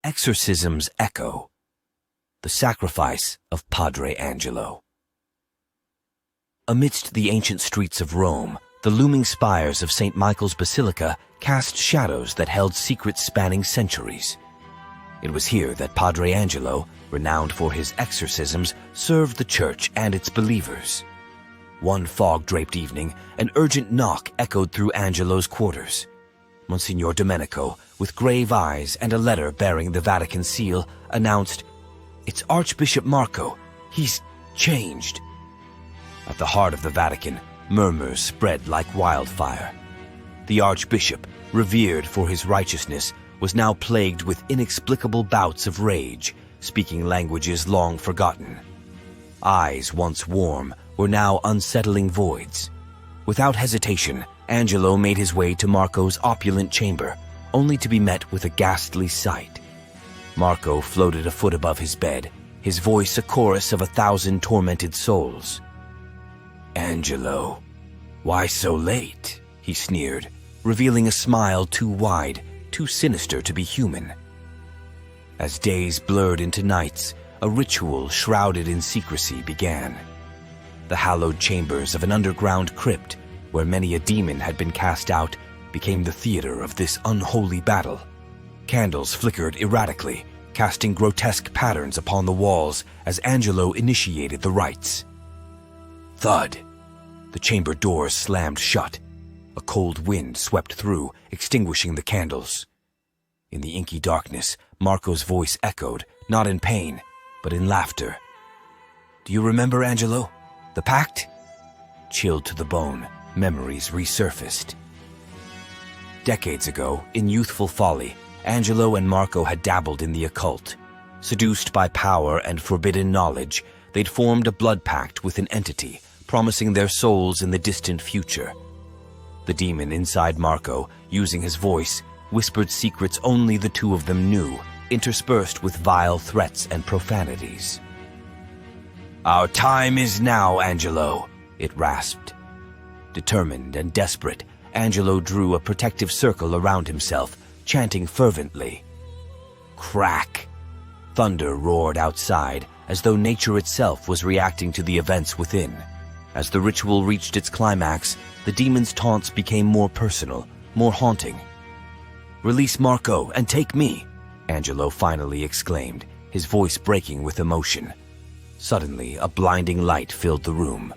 Exorcisms echo. The Sacrifice of Padre Angelo. Amidst the ancient streets of Rome, the looming spires of St. Michael's Basilica cast shadows that held secrets spanning centuries. It was here that Padre Angelo, renowned for his exorcisms, served the church and its believers. One fog-draped evening, an urgent knock echoed through Angelo's quarters. Monsignor Domenico, with grave eyes and a letter bearing the Vatican seal, announced, "It's Archbishop Marco. He's changed." At the heart of the Vatican, murmurs spread like wildfire. The Archbishop, revered for his righteousness, was now plagued with inexplicable bouts of rage, speaking languages long forgotten. Eyes once warm were now unsettling voids. Without hesitation, Angelo made his way to Marco's opulent chamber, only to be met with a ghastly sight. Marco floated a foot above his bed, his voice a chorus of 1,000 tormented souls. "Angelo, why so late?" he sneered, revealing a smile too wide, too sinister to be human. As days blurred into nights, a ritual shrouded in secrecy began. The hallowed chambers of an underground crypt, where many a demon had been cast out, became the theater of this unholy battle. Candles flickered erratically, casting grotesque patterns upon the walls as Angelo initiated the rites. Thud! The chamber doors slammed shut. A cold wind swept through, extinguishing the candles. In the inky darkness, Marco's voice echoed, not in pain, but in laughter. "Do you remember, Angelo? The pact?" Chilled to the bone, memories resurfaced. Decades ago, in youthful folly, Angelo and Marco had dabbled in the occult. Seduced by power and forbidden knowledge, they'd formed a blood pact with an entity, promising their souls in the distant future. The demon inside Marco, using his voice, whispered secrets only the two of them knew, interspersed with vile threats and profanities. "Our time is now, Angelo," it rasped. Determined and desperate, Angelo drew a protective circle around himself, chanting fervently. Crack! Thunder roared outside, as though nature itself was reacting to the events within. As the ritual reached its climax, the demon's taunts became more personal, more haunting. "Release Marco and take me," Angelo finally exclaimed, his voice breaking with emotion. Suddenly, a blinding light filled the room.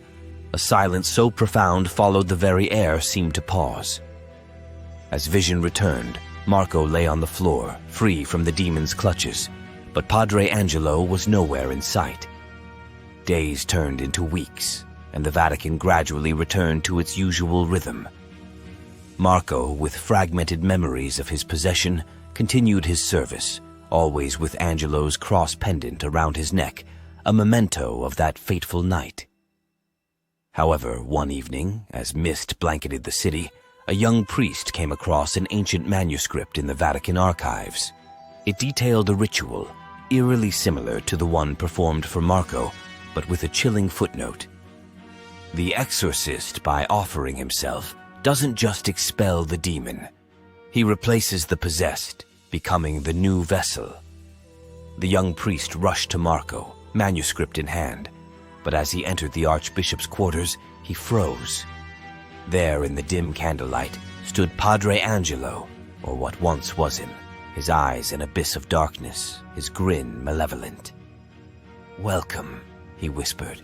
A silence so profound followed the very air seemed to pause. As vision returned, Marco lay on the floor, free from the demon's clutches, but Padre Angelo was nowhere in sight. Days turned into weeks, and the Vatican gradually returned to its usual rhythm. Marco, with fragmented memories of his possession, continued his service, always with Angelo's cross pendant around his neck, a memento of that fateful night. However, one evening, as mist blanketed the city, a young priest came across an ancient manuscript in the Vatican archives. It detailed a ritual, eerily similar to the one performed for Marco, but with a chilling footnote. The exorcist, by offering himself, doesn't just expel the demon. He replaces the possessed, becoming the new vessel. The young priest rushed to Marco, manuscript in hand, but as he entered the archbishop's quarters, he froze. There in the dim candlelight stood Padre Angelo, or what once was him, his eyes an abyss of darkness, his grin malevolent. "Welcome," he whispered.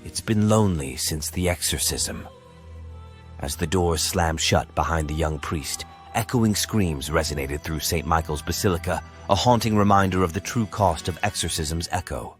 "It's been lonely since the exorcism." As the doors slammed shut behind the young priest, echoing screams resonated through St. Michael's Basilica, a haunting reminder of the true cost of exorcisms echo.